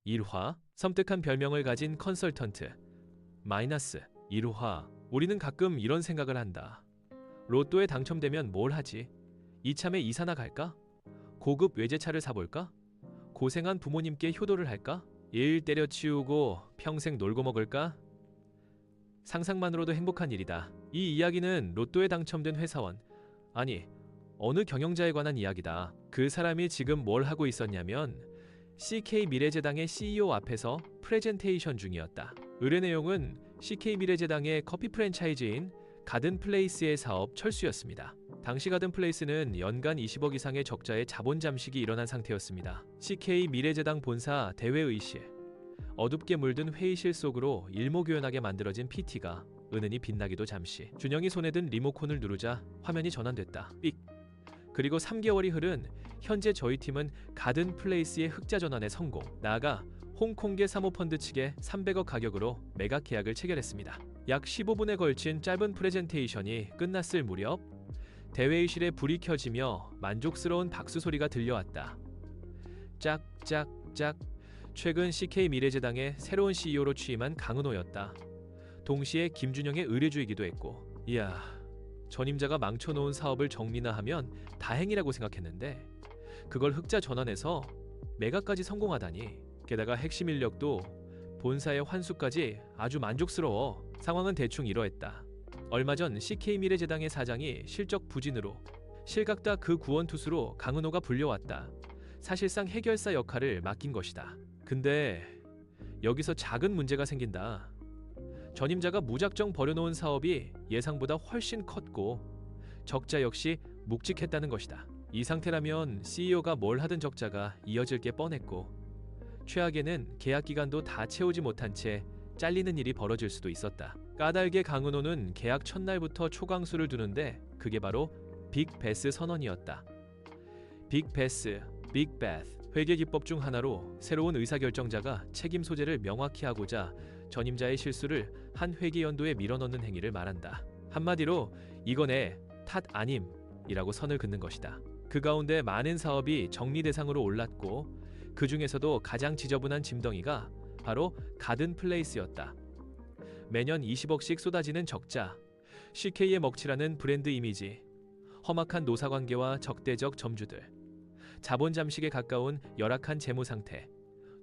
1화 섬뜩한 별명을 가진 컨설턴트 마이너스 1화 우리는 가끔 이런 생각을 한다. 로또에 당첨되면 뭘 하지? 이참에 이사나 갈까? 고급 외제차를 사볼까? 고생한 부모님께 효도를 할까? 일 때려치우고 평생 놀고 먹을까? 상상만으로도 행복한 일이다. 이 이야기는 로또에 당첨된 회사원, 아니 어느 경영자에 관한 이야기다. 그 사람이 지금 뭘 하고 있었냐면 CK 미래제당의 CEO 앞에서 프레젠테이션 중이었다. 의뢰 내용은 CK 미래제당의 커피 프랜차이즈인 가든플레이스의 사업 철수였습니다. 당시 가든플레이스는 연간 20억 이상의 적자의 자본 잠식이 일어난 상태였습니다. CK 미래제당 본사 대회의실, 어둡게 물든 회의실 속으로 일목요연하게 만들어진 PT가 은은히 빛나기도 잠시. 준영이 손에 든 리모컨을 누르자 화면이 전환됐다. 삑. 그리고 3개월이 흐른 현재 저희 팀은 가든플레이스의 흑자 전환에 성공. 나아가 홍콩계 사모펀드 측에 300억 가격으로 매각 계약을 체결했습니다. 약 15분에 걸친 짧은 프레젠테이션이 끝났을 무렵 대회의실에 불이 켜지며 만족스러운 박수 소리가 들려왔다. 짝짝짝. 최근 CK 미래제당의 새로운 CEO로 취임한 강은호였다. 동시에 김준영의 의뢰주이기도 했고, 이야, 전임자가 망쳐놓은 사업을 정리나 하면 다행이라고 생각했는데 그걸 흑자 전환해서 매각까지 성공하다니. 게다가 핵심 인력도 본사의 환수까지 아주 만족스러워. 상황은 대충 이러했다. 얼마 전 CK 미래제당의 사장이 실적 부진으로 실각다 그 구원투수로 강은호가 불려왔다. 사실상 해결사 역할을 맡긴 것이다. 근데 여기서 작은 문제가 생긴다. 전임자가 무작정 버려놓은 사업이 예상보다 훨씬 컸고 적자 역시 묵직했다는 것이다. 이 상태라면 CEO가 뭘 하든 적자가 이어질 게 뻔했고 최악에는 계약 기간도 다 채우지 못한 채 잘리는 일이 벌어질 수도 있었다. 까닭에 강은호는 계약 첫날부터 초강수를 두는데 그게 바로 빅베스 선언이었다. 빅베스, 빅베스. 회계기법 중 하나로 새로운 의사결정자가 책임 소재를 명확히 하고자 전임자의 실수를 한 회계연도에 밀어넣는 행위를 말한다. 한마디로 이건 내 탓 아님이라고 선을 긋는 것이다. 그 가운데 많은 사업이 정리 대상으로 올랐고 그 중에서도 가장 지저분한 짐덩이가 바로 가든플레이스였다. 매년 20억씩 쏟아지는 적자, CK의 먹칠하는 브랜드 이미지, 험악한 노사관계와 적대적 점주들, 자본 잠식에 가까운 열악한 재무 상태,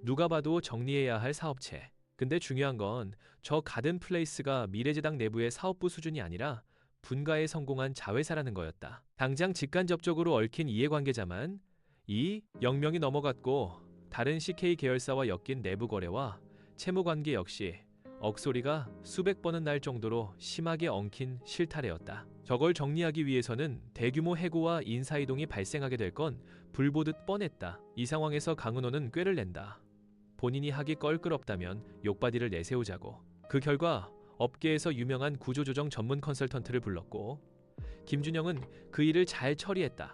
누가 봐도 정리해야 할 사업체. 근데 중요한 건 저 가든플레이스가 미래제당 내부의 사업부 수준이 아니라 분가에 성공한 자회사라는 거였다. 당장 직간접적으로 얽힌 이해관계자만 이 0명이 넘어갔고 다른 CK 계열사와 엮인 내부 거래와 채무관계 역시 억소리가 수백 번은 날 정도로 심하게 엉킨 실타래였다. 저걸 정리하기 위해서는 대규모 해고와 인사이동이 발생하게 될 건 불보듯 뻔했다. 이 상황에서 강은호는 꾀를 낸다. 본인이 하기 껄끄럽다면 욕바디를 내세우자고. 그 결과 업계에서 유명한 구조조정 전문 컨설턴트를 불렀고 김준영은 그 일을 잘 처리했다.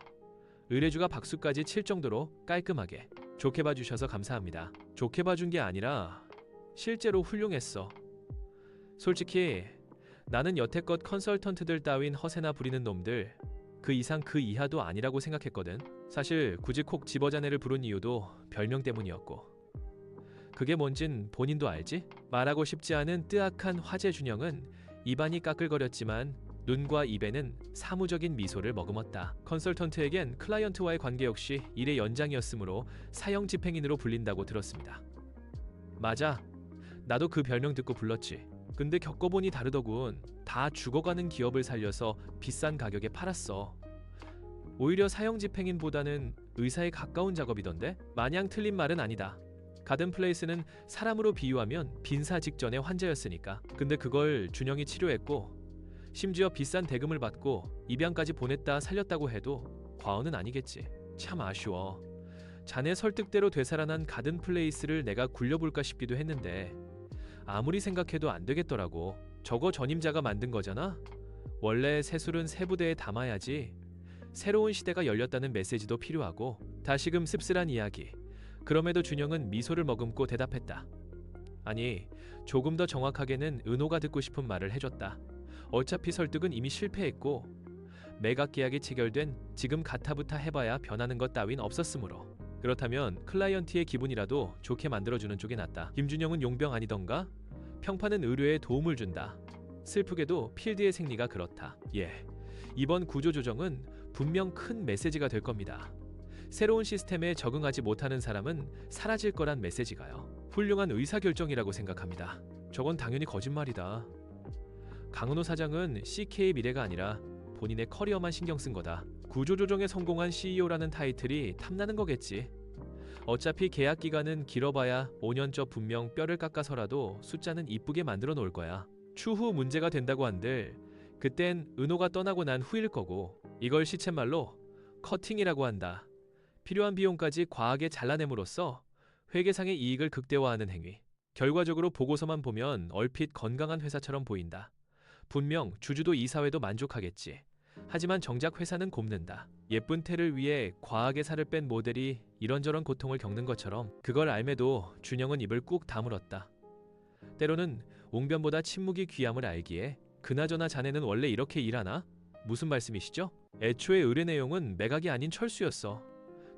의뢰주가 박수까지 칠 정도로 깔끔하게. 좋게 봐주셔서 감사합니다. 좋게 봐준 게 아니라 실제로 훌륭했어. 솔직히 나는 여태껏 컨설턴트들 따윈 허세나 부리는 놈들 그 이상 그 이하도 아니라고 생각했거든. 사실 굳이 콕 집어자네를 부른 이유도 별명 때문이었고 그게 뭔진 본인도 알지? 말하고 싶지 않은 뜨악한 화제 준영은 입안이 까끌거렸지만 눈과 입에는 사무적인 미소를 머금었다. 컨설턴트에겐 클라이언트와의 관계 역시 일의 연장이었으므로 사형 집행인으로 불린다고 들었습니다. 맞아. 나도 그 별명 듣고 불렀지. 근데 겪어보니 다르더군. 다 죽어가는 기업을 살려서 비싼 가격에 팔았어. 오히려 사형 집행인보다는 의사에 가까운 작업이던데? 마냥 틀린 말은 아니다. 가든플레이스는 사람으로 비유하면 빈사 직전의 환자였으니까. 근데 그걸 준영이 치료했고 심지어 비싼 대금을 받고 입양까지 보냈다 살렸다고 해도 과언은 아니겠지. 참 아쉬워. 자네 설득대로 되살아난 가든플레이스를 내가 굴려볼까 싶기도 했는데 아무리 생각해도 안 되겠더라고. 저거 전임자가 만든 거잖아? 원래 새술은 새 부대에 담아야지. 새로운 시대가 열렸다는 메시지도 필요하고. 다시금 씁쓸한 이야기. 그럼에도 준영은 미소를 머금고 대답했다. 아니, 조금 더 정확하게는 은호가 듣고 싶은 말을 해줬다. 어차피 설득은 이미 실패했고 매각 계약이 체결된 지금 가타부타 해봐야 변하는 것 따윈 없었으므로. 그렇다면 클라이언트의 기분이라도 좋게 만들어주는 쪽이 낫다. 김준영은 용병 아니던가? 평판은 의료에 도움을 준다. 슬프게도 필드의 생리가 그렇다. 예, 이번 구조조정은 분명 큰 메시지가 될 겁니다. 새로운 시스템에 적응하지 못하는 사람은 사라질 거란 메시지가요. 훌륭한 의사결정이라고 생각합니다. 저건 당연히 거짓말이다. 강은호 사장은 CK 미래가 아니라 본인의 커리어만 신경 쓴 거다. 구조조정에 성공한 CEO라는 타이틀이 탐나는 거겠지. 어차피 계약 기간은 길어봐야 5년째 분명 뼈를 깎아서라도 숫자는 이쁘게 만들어 놓을 거야. 추후 문제가 된다고 한들 그땐 은호가 떠나고 난 후일 거고, 이걸 시쳇말로 커팅이라고 한다. 필요한 비용까지 과하게 잘라냄으로써 회계상의 이익을 극대화하는 행위. 결과적으로 보고서만 보면 얼핏 건강한 회사처럼 보인다. 분명 주주도 이사회도 만족하겠지. 하지만 정작 회사는 곪는다. 예쁜 태를 위해 과하게 살을 뺀 모델이 이런저런 고통을 겪는 것처럼 그걸 알매도 준영은 입을 꾹 다물었다. 때로는 웅변보다 침묵이 귀함을 알기에 그나저나 자네는 원래 이렇게 일하나? 무슨 말씀이시죠? 애초에 의뢰 내용은 매각이 아닌 철수였어.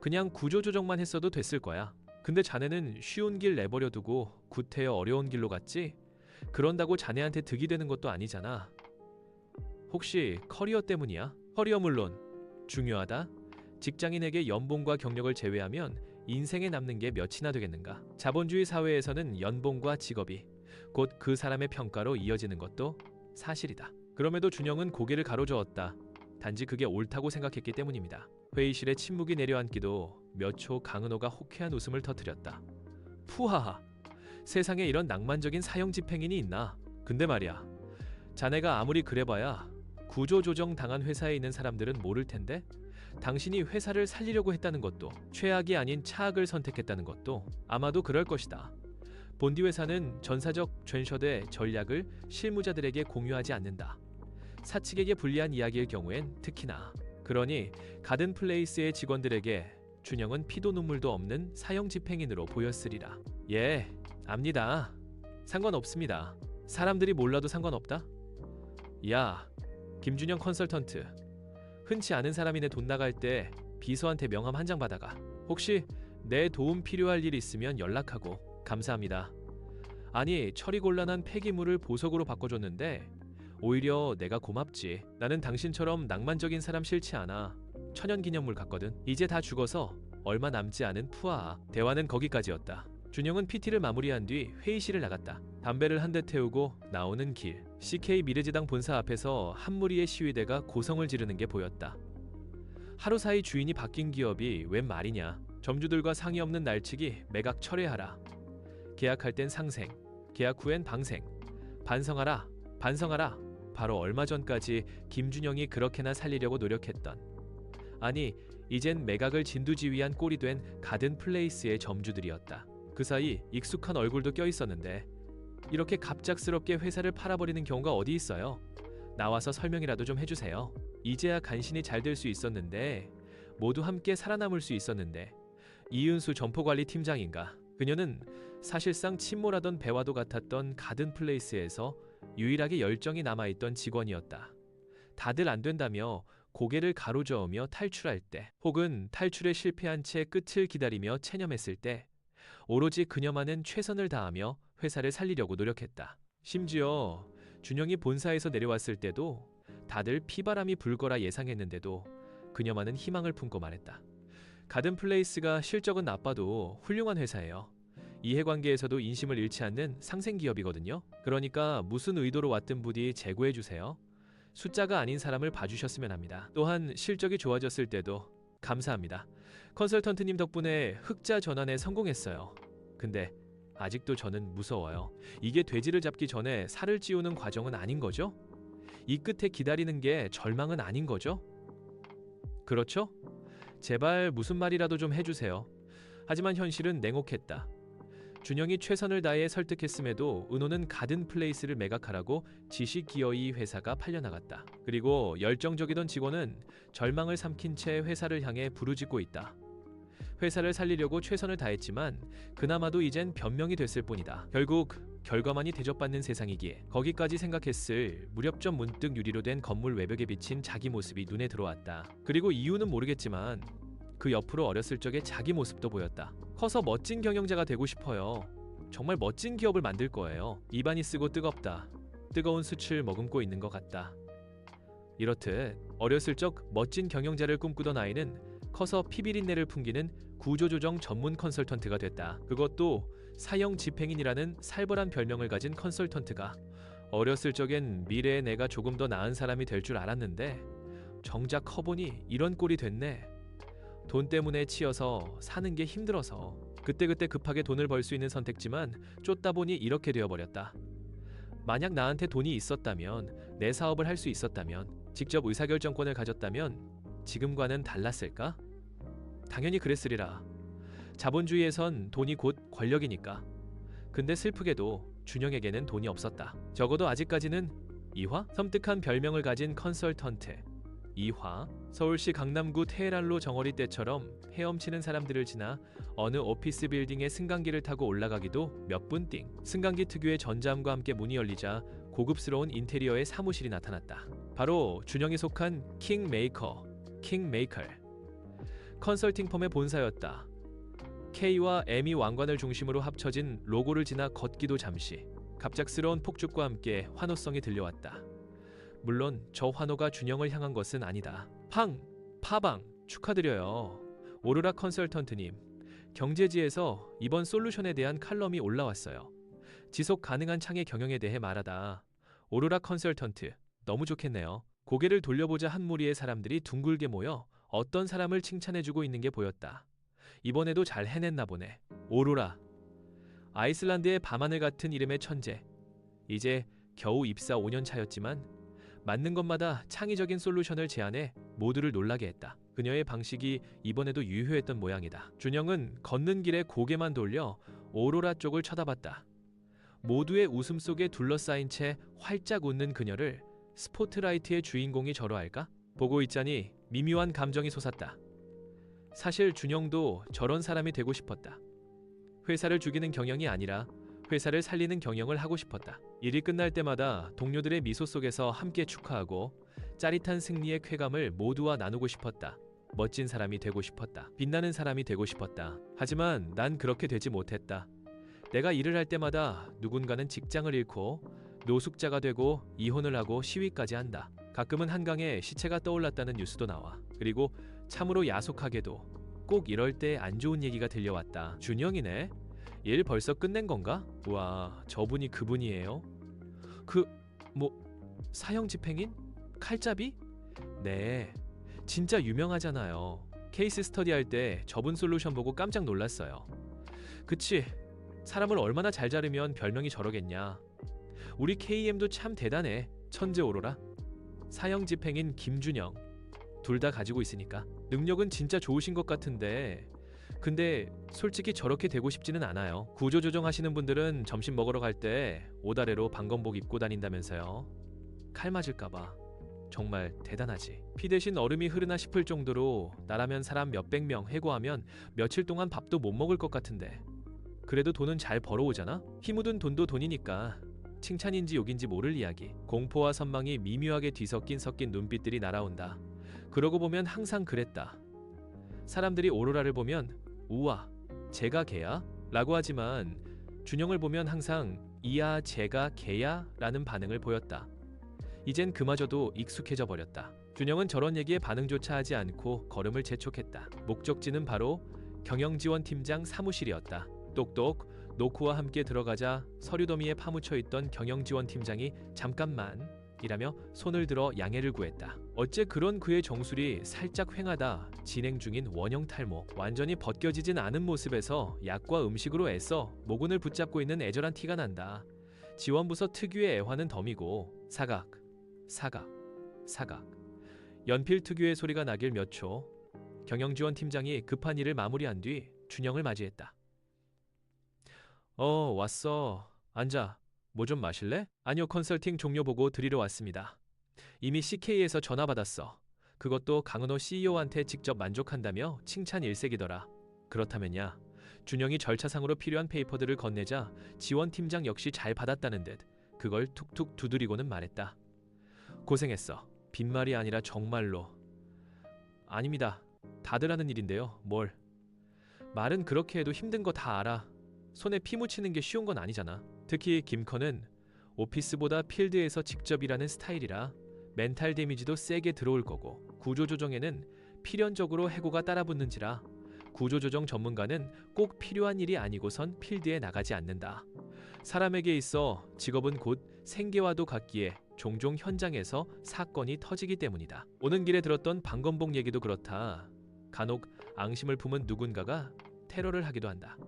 그냥 구조조정만 했어도 됐을 거야. 근데 자네는 쉬운 길 내버려 두고 구태여 어려운 길로 갔지? 그런다고 자네한테 득이 되는 것도 아니잖아. 혹시 커리어 때문이야? 커리어 물론 중요하다. 직장인에게 연봉과 경력을 제외하면 인생에 남는 게 몇이나 되겠는가? 자본주의 사회에서는 연봉과 직업이 곧 그 사람의 평가로 이어지는 것도 사실이다. 그럼에도 준영은 고개를 가로저었다. 단지 그게 옳다고 생각했기 때문입니다. 회의실에 침묵이 내려앉기도 몇 초 강은호가 호쾌한 웃음을 터뜨렸다. 푸하하. 세상에 이런 낭만적인 사형 집행인이 있나? 근데 말이야, 자네가 아무리 그래봐야 구조조정 당한 회사에 있는 사람들은 모를 텐데, 당신이 회사를 살리려고 했다는 것도, 최악이 아닌 차악을 선택했다는 것도 아마도 그럴 것이다. 본디 회사는 전사적 죔셔대 전략을 실무자들에게 공유하지 않는다. 사측에게 불리한 이야기일 경우엔 특히나. 그러니 가든플레이스의 직원들에게 준영은 피도 눈물도 없는 사형 집행인으로 보였으리라. 예, 압니다. 상관없습니다. 사람들이 몰라도 상관없다? 야, 김준영 컨설턴트. 흔치 않은 사람이 내 돈 나갈 때 비서한테 명함 한 장 받아가. 혹시 내 도움 필요할 일 있으면 연락하고. 감사합니다. 아니, 처리 곤란한 폐기물을 보석으로 바꿔줬는데 오히려 내가 고맙지. 나는 당신처럼 낭만적인 사람 싫지 않아. 천연기념물 같거든. 이제 다 죽어서 얼마 남지 않은 푸아. 대화는 거기까지였다. 준영은 PT를 마무리한 뒤 회의실을 나갔다. 담배를 한 대 태우고 나오는 길, CK 미래제당 본사 앞에서 한 무리의 시위대가 고성을 지르는 게 보였다. 하루 사이 주인이 바뀐 기업이 웬 말이냐. 점주들과 상의 없는 날치기 매각 철회하라. 계약할 땐 상생, 계약 후엔 방생. 반성하라, 반성하라. 바로 얼마 전까지 김준영이 그렇게나 살리려고 노력했던, 아니 이젠 매각을 진두지휘한 꼴이 된 가든플레이스의 점주들이었다. 그 사이 익숙한 얼굴도 껴있었는데 이렇게 갑작스럽게 회사를 팔아버리는 경우가 어디 있어요? 나와서 설명이라도 좀 해주세요. 이제야 간신히 잘 될 수 있었는데, 모두 함께 살아남을 수 있었는데. 이은수 점포관리팀장인가? 그녀는 사실상 침몰하던 배와도 같았던 가든플레이스에서 유일하게 열정이 남아있던 직원이었다. 다들 안 된다며 고개를 가로저으며 탈출할 때, 혹은 탈출에 실패한 채 끝을 기다리며 체념했을 때 오로지 그녀만은 최선을 다하며 회사를 살리려고 노력했다. 심지어 준영이 본사에서 내려왔을 때도 다들 피바람이 불 거라 예상했는데도 그녀만은 희망을 품고 말했다. 가든플레이스가 실적은 나빠도 훌륭한 회사예요. 이해관계에서도 인심을 잃지 않는 상생기업이거든요. 그러니까 무슨 의도로 왔든 부디 재고해주세요. 숫자가 아닌 사람을 봐주셨으면 합니다. 또한 실적이 좋아졌을 때도 감사합니다. 컨설턴트님 덕분에 흑자 전환에 성공했어요. 근데 아직도 저는 무서워요. 이게 돼지를 잡기 전에 살을 찌우는 과정은 아닌 거죠? 이 끝에 기다리는 게 절망은 아닌 거죠? 그렇죠? 제발 무슨 말이라도 좀 해주세요. 하지만 현실은 냉혹했다. 준영이 최선을 다해 설득했음에도 은호는 가든플레이스를 매각하라고 지시기어이 회사가 팔려나갔다. 그리고 열정적이던 직원은 절망을 삼킨 채 회사를 향해 부르짖고 있다. 회사를 살리려고 최선을 다했지만 그나마도 이젠 변명이 됐을 뿐이다. 결국 결과만이 대접받는 세상이기에 거기까지 생각했을 무렵 전 문득 유리로 된 건물 외벽에 비친 자기 모습이 눈에 들어왔다. 그리고 이유는 모르겠지만 그 옆으로 어렸을 적의 자기 모습도 보였다. 커서 멋진 경영자가 되고 싶어요. 정말 멋진 기업을 만들 거예요. 입안이 쓰고 뜨겁다. 뜨거운 숯을 머금고 있는 것 같다. 이렇듯 어렸을 적 멋진 경영자를 꿈꾸던 아이는 커서 피비린내를 풍기는 구조조정 전문 컨설턴트가 됐다. 그것도 사형 집행인이라는 살벌한 별명을 가진 컨설턴트가. 어렸을 적엔 미래에 내가 조금 더 나은 사람이 될 줄 알았는데 정작 커보니 이런 꼴이 됐네. 돈 때문에 치여서 사는 게 힘들어서 그때그때 급하게 돈을 벌 수 있는 선택지만 쫓다 보니 이렇게 되어버렸다. 만약 나한테 돈이 있었다면, 내 사업을 할 수 있었다면, 직접 의사결정권을 가졌다면 지금과는 달랐을까? 당연히 그랬으리라. 자본주의에선 돈이 곧 권력이니까. 근데 슬프게도 준영에게는 돈이 없었다. 적어도 아직까지는 이화? 섬뜩한 별명을 가진 컨설턴트 이화. 서울시 강남구 테헤란로 정어리 때처럼 헤엄치는 사람들을 지나 어느 오피스 빌딩의 승강기를 타고 올라가기도 몇 분 띵. 승강기 특유의 전자음과 함께 문이 열리자 고급스러운 인테리어의 사무실이 나타났다. 바로 준영이 속한 킹메이커 컨설팅 펌의 본사였다. K와 M이 왕관을 중심으로 합쳐진 로고를 지나 걷기도 잠시 갑작스러운 폭죽과 함께 환호성이 들려왔다. 물론 저 환호가 준영을 향한 것은 아니다. 파방 축하드려요. 오로라 컨설턴트님. 경제지에서 이번 솔루션에 대한 칼럼이 올라왔어요. 지속 가능한 창의 경영에 대해 말하다. 오로라 컨설턴트 너무 좋겠네요. 고개를 돌려보자 한 무리의 사람들이 둥글게 모여 어떤 사람을 칭찬해주고 있는 게 보였다. 이번에도 잘 해냈나 보네. 오로라. 아이슬란드의 밤하늘 같은 이름의 천재. 이제 겨우 입사 5년 차였지만 맞는 것마다 창의적인 솔루션을 제안해 모두를 놀라게 했다. 그녀의 방식이 이번에도 유효했던 모양이다. 준영은 걷는 길에 고개만 돌려 오로라 쪽을 쳐다봤다. 모두의 웃음 속에 둘러싸인 채 활짝 웃는 그녀를 스포트라이트의 주인공이 저러할까? 보고 있자니 미묘한 감정이 솟았다. 사실 준영도 저런 사람이 되고 싶었다. 회사를 죽이는 경영이 아니라 회사를 살리는 경영을 하고 싶었다. 일이 끝날 때마다 동료들의 미소 속에서 함께 축하하고 짜릿한 승리의 쾌감을 모두와 나누고 싶었다. 멋진 사람이 되고 싶었다. 빛나는 사람이 되고 싶었다. 하지만 난 그렇게 되지 못했다. 내가 일을 할 때마다 누군가는 직장을 잃고 노숙자가 되고 이혼을 하고 시위까지 한다. 가끔은 한강에 시체가 떠올랐다는 뉴스도 나와. 그리고 참으로 야속하게도 꼭 이럴 때 안 좋은 얘기가 들려왔다. 준영이네? 일 벌써 끝낸 건가? 우와, 저분이 그분이에요? 사형 집행인? 칼잡이? 네, 진짜 유명하잖아요. 케이스 스터디 할 때 저분 솔루션 보고 깜짝 놀랐어요. 그치, 사람을 얼마나 잘 자르면 별명이 저러겠냐. 우리 KM도 참 대단해. 천재 오로라. 사형 집행인 김준영. 둘 다 가지고 있으니까. 능력은 진짜 좋으신 것 같은데 근데 솔직히 저렇게 되고 싶지는 않아요. 구조조정 하시는 분들은 점심 먹으러 갈 때 옷 아래로 방검복 입고 다닌다면서요. 칼 맞을까봐. 정말 대단하지. 피 대신 얼음이 흐르나 싶을 정도로 나라면 사람 몇백 명 해고하면 며칠 동안 밥도 못 먹을 것 같은데 그래도 돈은 잘 벌어오잖아? 피 묻은 돈도 돈이니까 칭찬인지 욕인지 모를 이야기. 공포와 선망이 미묘하게 뒤섞인 눈빛들이 날아온다. 그러고 보면 항상 그랬다. 사람들이 오로라를 보면 우와, 쟤가 걔야? 라고 하지만 준영을 보면 항상 이야, 쟤가 걔야? 라는 반응을 보였다. 이젠 그마저도 익숙해져 버렸다. 준영은 저런 얘기에 반응조차 하지 않고 걸음을 재촉했다. 목적지는 바로 경영지원팀장 사무실이었다. 똑똑 노크와 함께 들어가자 서류 더미에 파묻혀 있던 경영지원팀장이 잠깐만 이라며 손을 들어 양해를 구했다. 어째 그런 그의 정술이 살짝 휑하다. 진행 중인 원형 탈모. 완전히 벗겨지진 않은 모습에서 약과 음식으로 애써 모근을 붙잡고 있는 애절한 티가 난다. 지원부서 특유의 애화는 덤이고 사각. 연필 특유의 소리가 나길 몇 초. 경영지원팀장이 급한 일을 마무리한 뒤 준영을 맞이했다. 왔어. 앉아. 뭐 좀 마실래? 아니요, 컨설팅 종료 보고 드리러 왔습니다. 이미 CK에서 전화 받았어. 그것도 강은호 CEO한테 직접 만족한다며 칭찬 일색이더라. 그렇다면야. 준영이 절차상으로 필요한 페이퍼들을 건네자 지원팀장 역시 잘 받았다는 듯 그걸 툭툭 두드리고는 말했다. 고생했어. 빈말이 아니라 정말로. 아닙니다. 다들 하는 일인데요. 뭘. 말은 그렇게 해도 힘든 거 다 알아. 손에 피 묻히는 게 쉬운 건 아니잖아. 특히 김컨은 오피스보다 필드에서 직접 일하는 스타일이라 멘탈 데미지도 세게 들어올 거고, 구조조정에는 필연적으로 해고가 따라붙는지라 구조조정 전문가는 꼭 필요한 일이 아니고선 필드에 나가지 않는다. 사람에게 있어 직업은 곧 생계와도 같기에 종종 현장에서 사건이 터지기 때문이다. 오는 길에 들었던 방건복 얘기도 그렇다. 간혹 앙심을 품은 누군가가 테러를 하기도 한다.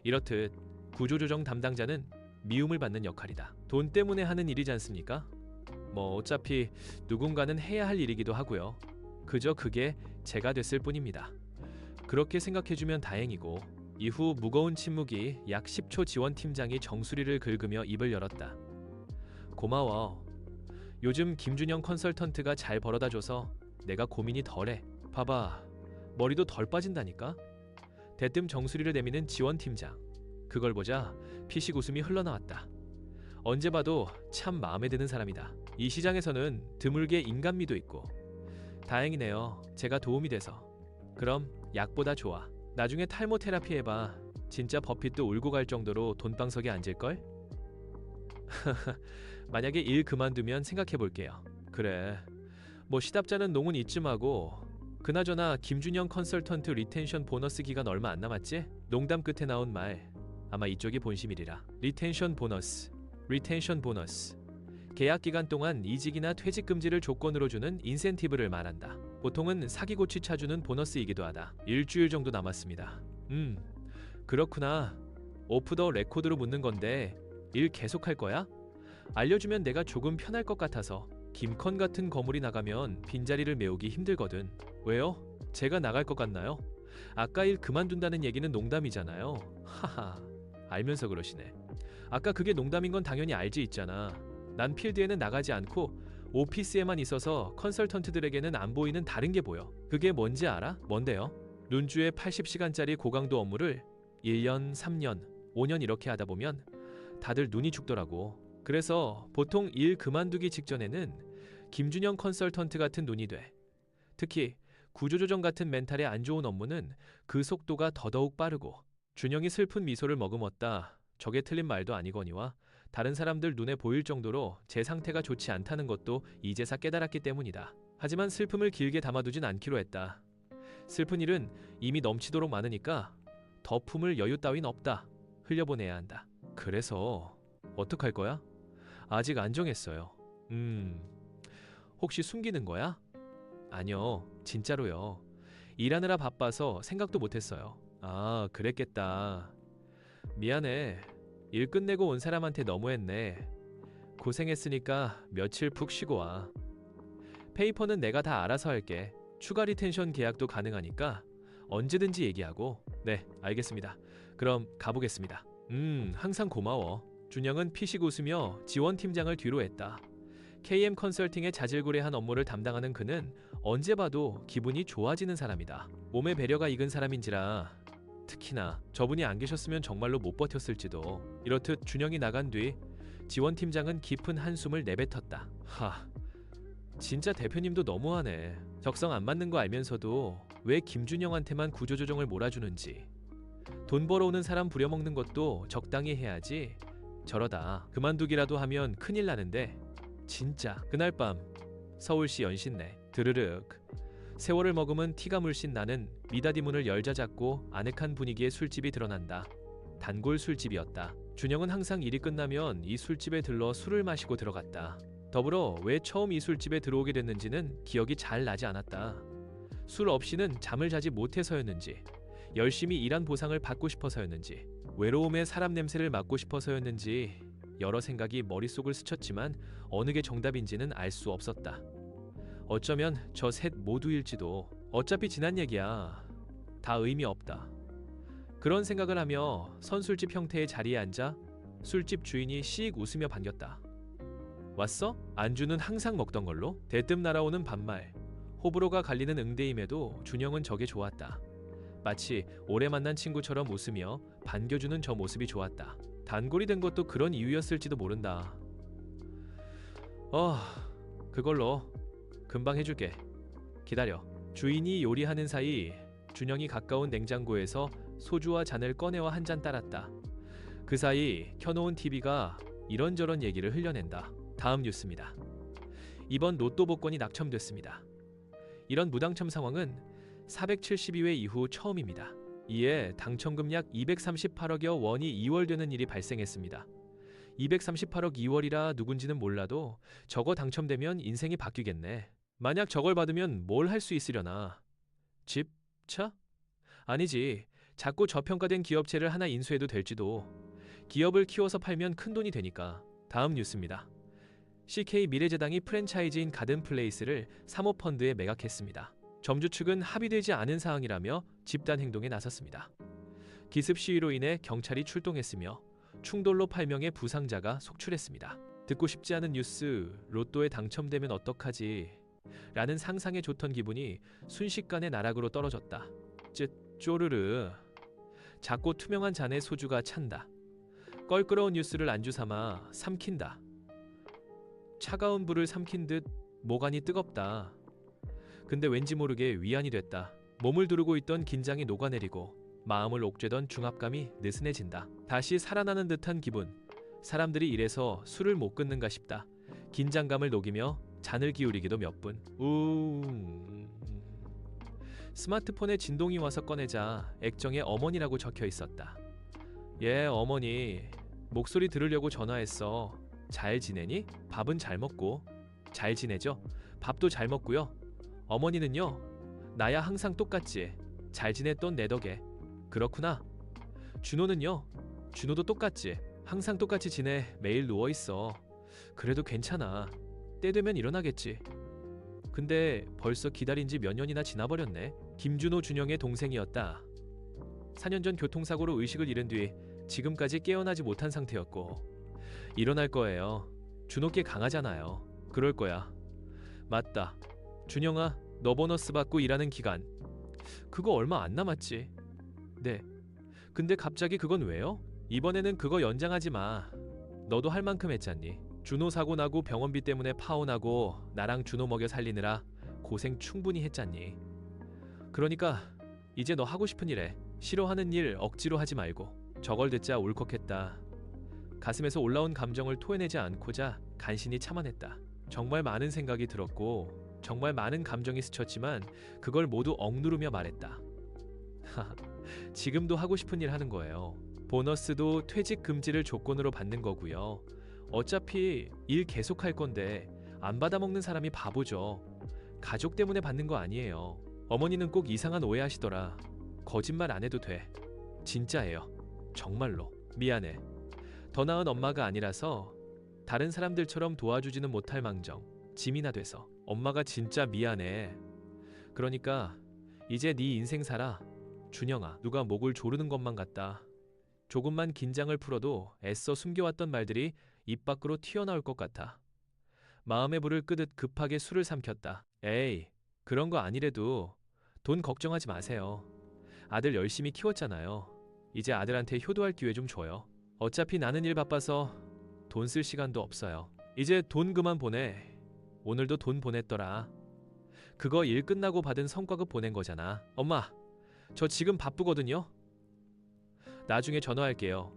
이렇듯 구조조정 담당자는 미움을 받는 역할이다. 돈 때문에 하는 일이지 않습니까? 뭐 어차피 누군가는 해야 할 일이기도 하고요. 그저 그게 제가 됐을 뿐입니다. 그렇게 생각해주면 다행이고, 이후 무거운 침묵이 약 10초 지원팀장이 정수리를 긁으며 입을 열었다. 고마워. 요즘 김준영 컨설턴트가 잘 벌어다줘서 내가 고민이 덜해. 봐봐, 머리도 덜 빠진다니까? 대뜸 정수리를 내미는 지원팀장. 그걸 보자 피식 웃음이 흘러나왔다. 언제 봐도 참 마음에 드는 사람이다. 이 시장에서는 드물게 인간미도 있고. 다행이네요. 제가 도움이 돼서. 그럼 약보다 좋아. 나중에 탈모 테라피 해봐. 진짜 버핏도 울고 갈 정도로 돈방석에 앉을걸? 만약에 일 그만두면 생각해볼게요. 그래. 뭐 시답자는 농은 이쯤 하고, 그나저나 김준영 컨설턴트 리텐션 보너스 기간 얼마 안 남았지? 농담 끝에 나온 말. 아마 이쪽이 본심이리라. 리텐션 보너스. 계약 기간 동안 이직이나 퇴직 금지를 조건으로 주는 인센티브를 말한다. 보통은 사기고치 차주는 보너스이기도 하다. 일주일 정도 남았습니다. 그렇구나. 오프 더 레코드로 묻는 건데 일 계속할 거야? 알려주면 내가 조금 편할 것 같아서. 김컨 같은 거물이 나가면 빈자리를 메우기 힘들거든. 왜요? 제가 나갈 것 같나요? 아까 일 그만둔다는 얘기는 농담이잖아요. 하하. 알면서 그러시네. 아까 그게 농담인 건 당연히 알지 있잖아. 난 필드에는 나가지 않고 오피스에만 있어서 컨설턴트들에게는 안 보이는 다른 게 보여. 그게 뭔지 알아? 뭔데요? 눈주에 80시간짜리 고강도 업무를 1년, 3년, 5년 이렇게 하다 보면 다들 눈이 죽더라고. 그래서 보통 일 그만두기 직전에는 김준영 컨설턴트 같은 눈이 돼. 특히 구조조정 같은 멘탈에 안 좋은 업무는 그 속도가 더더욱 빠르고. 준영이 슬픈 미소를 머금었다. 저게 틀린 말도 아니거니와 다른 사람들 눈에 보일 정도로 제 상태가 좋지 않다는 것도 이제사 깨달았기 때문이다. 하지만 슬픔을 길게 담아두진 않기로 했다. 슬픈 일은 이미 넘치도록 많으니까 더 품을 여유 따윈 없다. 흘려보내야 한다. 그래서 어떡할 거야? 아직 안 정했어요. 혹시 숨기는 거야? 아니요, 진짜로요. 일하느라 바빠서 생각도 못했어요. 아, 그랬겠다. 미안해. 일 끝내고 온 사람한테 너무했네. 고생했으니까 며칠 푹 쉬고 와. 페이퍼는 내가 다 알아서 할게. 추가 리텐션 계약도 가능하니까 언제든지 얘기하고. 네, 알겠습니다. 그럼 가보겠습니다. 항상 고마워. 준영은 피식 웃으며 지원팀장을 뒤로 했다. KM 컨설팅의 자질구레한 업무를 담당하는 그는 언제 봐도 기분이 좋아지는 사람이다. 몸에 배려가 익은 사람인지라. 특히나 저분이 안 계셨으면 정말로 못 버텼을지도. 이렇듯 준영이 나간 뒤 지원팀장은 깊은 한숨을 내뱉었다. 진짜 대표님도 너무하네. 적성 안 맞는 거 알면서도 왜 김준영한테만 구조조정을 몰아주는지. 돈 벌어오는 사람 부려먹는 것도 적당히 해야지. 저러다 그만두기라도 하면 큰일 나는데. 진짜. 그날 밤 서울시 연신내. 드르륵. 세월을 머금은 티가 물씬 나는 미닫이 문을 열자 잡고 아늑한 분위기의 술집이 드러난다. 단골 술집이었다. 준영은 항상 일이 끝나면 이 술집에 들러 술을 마시고 들어갔다. 더불어 왜 처음 이 술집에 들어오게 됐는지는 기억이 잘 나지 않았다. 술 없이는 잠을 자지 못해서였는지, 열심히 일한 보상을 받고 싶어서였는지, 외로움에 사람 냄새를 맡고 싶어서였는지 여러 생각이 머릿속을 스쳤지만 어느 게 정답인지는 알 수 없었다. 어쩌면 저 셋 모두일지도. 어차피 지난 얘기야. 다 의미 없다. 그런 생각을 하며 선술집 형태의 자리에 앉아 술집 주인이 씩 웃으며 반겼다. 왔어? 안주는 항상 먹던 걸로? 대뜸 날아오는 반말. 호불호가 갈리는 응대임에도 준영은 저게 좋았다. 마치 오래 만난 친구처럼 웃으며 반겨주는 저 모습이 좋았다. 단골이 된 것도 그런 이유였을지도 모른다. 그걸로 금방 해줄게. 기다려. 주인이 요리하는 사이 준영이 가까운 냉장고에서 소주와 잔을 꺼내와 한 잔 따랐다. 그 사이 켜놓은 TV가 이런저런 얘기를 흘려낸다. 다음 뉴스입니다. 이번 로또 복권이 낙첨됐습니다. 이런 무당첨 상황은 472회 이후 처음입니다. 이에 당첨금 약 238억여 원이 이월되는 일이 발생했습니다. 238억 2월이라 누군지는 몰라도 저거 당첨되면 인생이 바뀌겠네. 만약 저걸 받으면 뭘 할 수 있으려나? 집? 차? 아니지. 작고 저평가된 기업체를 하나 인수해도 될지도. 기업을 키워서 팔면 큰돈이 되니까. 다음 뉴스입니다. CK 미래재당이 프랜차이즈인 가든플레이스를 사모펀드에 매각했습니다. 점주 측은 합의되지 않은 사항이라며 집단 행동에 나섰습니다. 기습 시위로 인해 경찰이 출동했으며 충돌로 8명의 부상자가 속출했습니다. 듣고 싶지 않은 뉴스, 로또에 당첨되면 어떡하지? 라는 상상에 좋던 기분이 순식간에 나락으로 떨어졌다. 쪼르르. 작고 투명한 잔에 소주가 찬다. 껄끄러운 뉴스를 안주 삼아 삼킨다. 차가운 불을 삼킨 듯 모간이 뜨겁다. 근데 왠지 모르게 위안이 됐다. 몸을 두르고 있던 긴장이 녹아내리고 마음을 옥죄던 중압감이 느슨해진다. 다시 살아나는 듯한 기분. 사람들이 이래서 술을 못 끊는가 싶다. 긴장감을 녹이며 잔을 기울이기도 몇 분. 스마트폰에 진동이 와서 꺼내자 액정에 어머니라고 적혀 있었다. 예, 어머니. 목소리 들으려고 전화했어. 잘 지내니? 밥은 잘 먹고. 잘 지내죠? 밥도 잘 먹고요. 어머니는요? 나야 항상 똑같지. 잘 지냈던 내 덕에. 그렇구나. 준호는요? 준호도 똑같지. 항상 똑같이 지내. 매일 누워있어. 그래도 괜찮아. 때 되면 일어나겠지. 근데 벌써 기다린 지 몇 년이나 지나버렸네. 김준호 준영의 동생이었다. 4년 전 교통사고로 의식을 잃은 뒤 지금까지 깨어나지 못한 상태였고 일어날 거예요. 준호께 강하잖아요. 그럴 거야. 맞다. 준영아, 너 보너스 받고 일하는 기간 그거 얼마 안 남았지? 네. 근데 갑자기 그건 왜요? 이번에는 그거 연장하지 마. 너도 할 만큼 했잖니. 준호 사고 나고 병원비 때문에 파혼하고 나랑 준호 먹여 살리느라 고생 충분히 했잖니. 그러니까 이제 너 하고 싶은 일 해. 싫어하는 일 억지로 하지 말고. 저걸 듣자 울컥했다. 가슴에서 올라온 감정을 토해내지 않고자 간신히 참아냈다. 정말 많은 생각이 들었고 정말 많은 감정이 스쳤지만 그걸 모두 억누르며 말했다. 지금도 하고 싶은 일 하는 거예요. 보너스도 퇴직 금지를 조건으로 받는 거고요. 어차피 일 계속 할 건데 안 받아먹는 사람이 바보죠. 가족 때문에 받는 거 아니에요. 어머니는 꼭 이상한 오해하시더라. 거짓말 안 해도 돼. 진짜예요. 정말로. 미안해. 더 나은 엄마가 아니라서 다른 사람들처럼 도와주지는 못할 망정 짐이나 돼서. 엄마가 진짜 미안해. 그러니까 이제 네 인생 살아. 준영아, 누가 목을 조르는 것만 같다. 조금만 긴장을 풀어도 애써 숨겨왔던 말들이 입 밖으로 튀어나올 것 같아. 마음의 불을 끄듯 급하게 술을 삼켰다. 에이, 그런 거 아니래도 돈 걱정하지 마세요. 아들 열심히 키웠잖아요. 이제 아들한테 효도할 기회 좀 줘요. 어차피 나는 일 바빠서 돈 쓸 시간도 없어요. 이제 돈 그만 보내. 오늘도 돈 보냈더라. 그거 일 끝나고 받은 성과급 보낸 거잖아. 엄마, 저 지금 바쁘거든요. 나중에 전화할게요.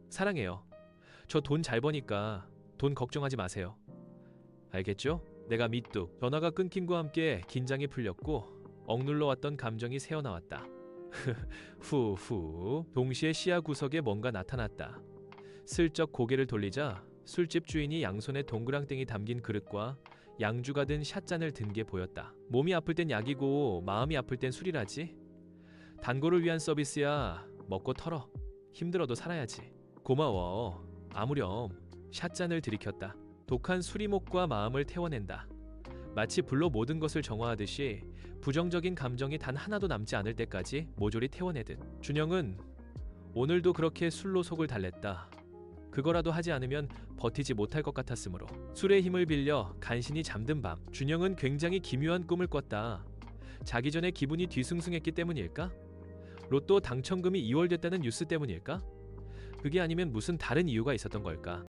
사랑해요. 저 돈 잘 버니까 돈 걱정하지 마세요. 알겠죠? 내가 미뚝. 전화가 끊김과 함께 긴장이 풀렸고 억눌러 왔던 감정이 새어나왔다. 후후. 동시에 시야 구석에 뭔가 나타났다. 슬쩍 고개를 돌리자 술집 주인이 양손에 동그랑땡이 담긴 그릇과 양주가 든 샷잔을 든 게 보였다. 몸이 아플 땐 약이고 마음이 아플 땐 술이라지. 단골을 위한 서비스야. 먹고 털어. 힘들어도 살아야지. 고마워. 아무렴. 샷잔을 들이켰다. 독한 수리목과 마음을 태워낸다. 마치 불로 모든 것을 정화하듯이 부정적인 감정이 단 하나도 남지 않을 때까지 모조리 태워내듯. 준영은 오늘도 그렇게 술로 속을 달랬다. 그거라도 하지 않으면 버티지 못할 것 같았으므로. 술의 힘을 빌려 간신히 잠든 밤. 준영은 굉장히 기묘한 꿈을 꿨다. 자기 전에 기분이 뒤숭숭했기 때문일까? 로또 당첨금이 2월 됐다는 뉴스 때문일까? 그게 아니면 무슨 다른 이유가 있었던 걸까?